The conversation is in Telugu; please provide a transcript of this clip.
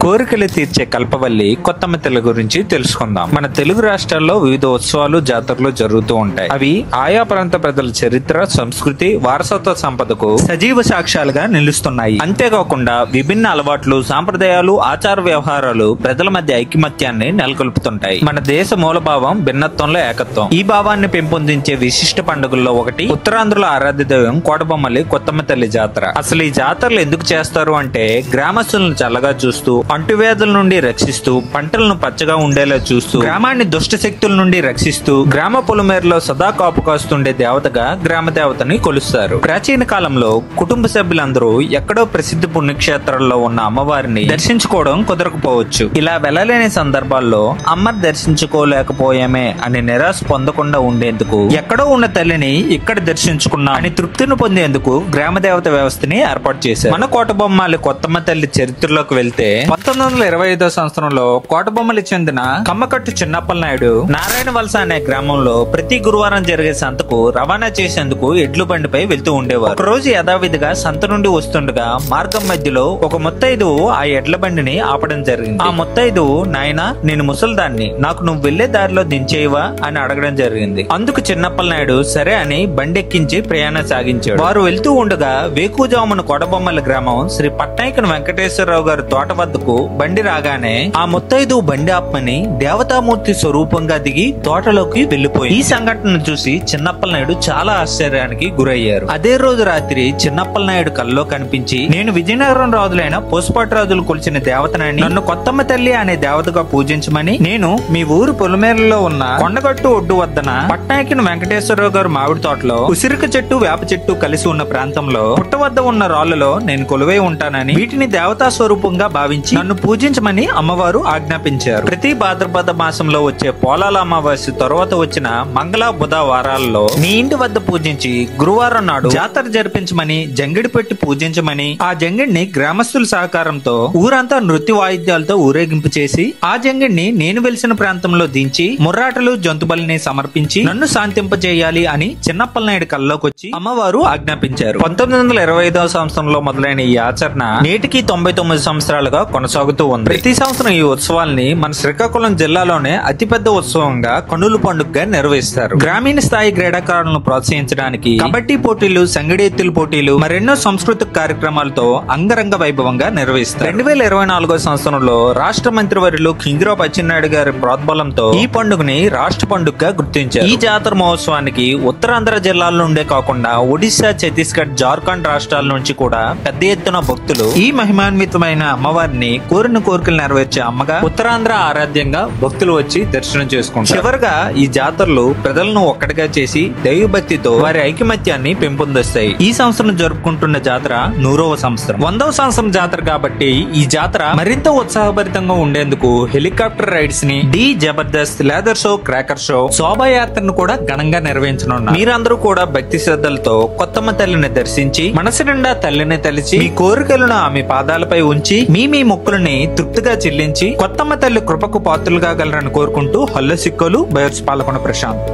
కోరికలు తీర్చే కల్పవల్లి కొత్తమ్మ తల్లి గురించి తెలుసుకుందాం. మన తెలుగు రాష్ట్రాల్లో వివిధ ఉత్సవాలు, జాతరలు జరుగుతూ ఉంటాయి. అవి ఆయా ప్రాంత ప్రజల చరిత్ర, సంస్కృతి, వారసత్వ సంపదకు సజీవ సాక్ష్యాలుగా నిలుస్తున్నాయి. అంతేకాకుండా విభిన్న అలవాట్లు, సాంప్రదాయాలు, ఆచార వ్యవహారాలు ప్రజల మధ్య ఐకమత్యాన్ని నెలకొల్పుతుంటాయి. మన దేశ మూలభావం భిన్నత్వంలో ఏకత్వం. ఈ భావాన్ని పెంపొందించే విశిష్ట పండుగల్లో ఒకటి ఉత్తరాంధ్రుల ఆరాధ్య దైవం కోటబొమ్మలి కొత్తమ్మ తల్లి జాతర. అసలు ఈ జాతరలు ఎందుకు చేస్తారు అంటే గ్రామస్తులను చల్లగా చూస్తూ, అంటువ్యాధుల నుండి రక్షిస్తూ, పంటలను పచ్చగా ఉండేలా చూస్తూ, గ్రామాన్ని దుష్ట శక్తుల నుండి రక్షిస్తూ, గ్రామ పొలిమేరలో సదా కాపు కాస్తుండే దేవతగా గ్రామ దేవతని కొలుస్తారు. ప్రాచీన కాలంలో కుటుంబ సభ్యులందరూ ఎక్కడో ప్రసిద్ధ పుణ్యక్షేత్రాల్లో ఉన్న అమ్మవారిని దర్శించుకోవడం కుదరకపోవచ్చు. ఇలా వెళ్ళలేని సందర్భాల్లో అమ్మ దర్శించుకోలేకపోయామే అని నిరాశ పొందకుండా ఉండేందుకు ఎక్కడో ఉన్న తల్లిని ఇక్కడ దర్శించుకున్నా అని తృప్తిని పొందేందుకు గ్రామ దేవత వ్యవస్థని ఏర్పాటు చేశారు. మన కోటబొమ్మాలి కొత్తమ్మ తల్లి చరిత్రలోకి వెళ్తే 1925 సంవత్సరంలో కోటబొమ్మలి చెందిన కమ్మకట్టు చిన్నప్పల నాయుడు నారాయణ వలస అనే గ్రామంలో ప్రతి గురువారం జరిగే సంతకు రవాణా చేసేందుకు ఎడ్లు బండిపై వెళ్తూ ఉండేవారు. ఒక రోజు యథావిధిగా సంత నుండి వస్తుండగా మార్గం మధ్యలో ఒక ముత్తైదువు ఆ ఎడ్ల బండిని ఆపడం జరిగింది. ఆ ముత్తైదువు, నాయనా నేను ముసల్దాన్ని, నాకు నువ్వు వెళ్లే దారిలో దించేయవా అని అడగడం జరిగింది. అందుకు చిన్నప్పల నాయుడు సరే అని బండి ఎక్కించి ప్రయాణం సాగించాడు. వారు వెళ్తూ ఉండగా వేకుజామున కోటబొమ్మలి గ్రామం శ్రీ పట్నాయకుని వెంకటేశ్వరరావు గారి తోట వద్దకు బండి రాగానే ఆ ముత్తైదు బండి ఆపమని దేవతామూర్తి స్వరూపంగా దిగి తోటలోకి వెళ్లిపోయి ఈ సంఘటనను చూసి చిన్నప్పల నాయుడు చాలా ఆశ్చర్యానికి గురయ్యారు. అదే రోజు రాత్రి చిన్నప్పల నాయుడు కల్లో కనిపించి, నేను విజయనగరం రాజులైన పోసుపాటి రాజులు కొలిచిన దేవతనని, నన్ను కొత్తమ్మ తల్లి అనే దేవతగా పూజించమని, నేను మీ ఊరు పొలిమేరలో ఉన్న కొండగట్టు ఒడ్డు వద్దన పట్నాయకుని వెంకటేశ్వరరావు గారు మామిడి తోటలో ఉసిరిక చెట్టు, వేప చెట్టు కలిసి ఉన్న ప్రాంతంలో పుట్ట వద్ద ఉన్న రాళ్లలో నేను కొలువై ఉంటానని, వీటిని దేవతా స్వరూపంగా భావించి నన్ను పూజించమని అమ్మవారు ఆజ్ఞాపించారు. ప్రతి భాద్రపద మాసంలో వచ్చే పోలాల అమావాస్య తర్వాత వచ్చిన మంగళ, బుధ వారాల్లో నీ ఇంటి వద్ద పూజించి గురువారం నాడు జాతర జరిపించమని, జంగిడి పెట్టి పూజించమని, ఆ జంగిడిని గ్రామస్తుల సహకారంతో ఊరంతా నృత్య వాయిద్యాలతో ఊరేగింపు చేసి ఆ జంగిడిని నేను వెలిసిన ప్రాంతంలో దించి ముర్రాటలు, జంతుబలిని సమర్పించి నన్ను శాంతింపజేయాలి అని చిన్నప్పల నాయుడు కల్లోకి వచ్చి అమ్మవారు ఆజ్ఞాపించారు. 1925 సంవత్సరంలో మొదలైన ఈ ఆచరణ నేటికి 99 సంవత్సరాలుగా కొనసాగుతూ ఉంది. ప్రతి సంవత్సరం ఈ ఉత్సవాల్ని మన శ్రీకాకుళం జిల్లాలోనే అతిపెద్ద ఉత్సవంగా కన్నుల పండుగగా నిర్వహిస్తారు. గ్రామీణ స్థాయి క్రీడాకారులను ప్రోత్సహించడానికి కబడ్డీ పోటీలు, సంగడి ఎత్తుల పోటీలు, మరెన్నో సాంస్కృతిక కార్యక్రమాలతో అంగరంగ వైభవంగా నిర్వహిస్తారు. 2024 సంవత్సరంలో రాష్ట్ర మంత్రివర్యులు కింగిరావు అచ్చెన్నాయుడు గారి ప్రోద్బలంతో ఈ పండుగని రాష్ట్ర పండుగగా గుర్తించారు. ఈ జాతర మహోత్సవానికి ఉత్తరాంధ్ర జిల్లాల నుండే కాకుండా ఒడిశా, ఛత్తీస్గఢ్, జార్ఖండ్ రాష్ట్రాల నుంచి కూడా పెద్ద ఎత్తున భక్తులు ఈ మహిమాన్వితమైన అమ్మవారిని కోరిన కోరికలు నెరవేర్చే అమ్మగా, ఉత్తరాంధ్ర ఆరాధ్యంగా భక్తులు వచ్చి దర్శనం చేసుకుంటారు. చివరగా ఈ జాతరలు ప్రజలను ఒక్కటిగా చేసి దైవభక్తితో వారి ఐకమత్యాన్ని పెంపొందిస్తాయి. ఈ సంవత్సరం జరుపుకుంటున్న జాతర 100వ సంవత్సరం. 100వ సంవత్సరం జాతర కాబట్టి ఈ జాతర మరింత ఉత్సాహభరితంగా ఉండేందుకు హెలికాప్టర్ రైడ్స్ ని, the Jabardasth, laser show, cracker show, శోభాయాత్రను కూడా ఘనంగా నిర్వహించనున్నారు. మీరందరూ కూడా భక్తి శ్రద్ధలతో కొత్తమ్మ తల్లిని దర్శించి మనసు నిండా తల్లిని తలిచి మీ కోరికలను ఆమె పాదాలపై ఉంచి మీ మొక్కులని తృప్తిగా చెల్లించి కొత్తమ్మ తల్లి కృపకు పాత్రలుగా గలరని కోరుకుంటూ హల్ల సిక్కోలు, బయోర్స్ పాలకొండ ప్రశాంత్.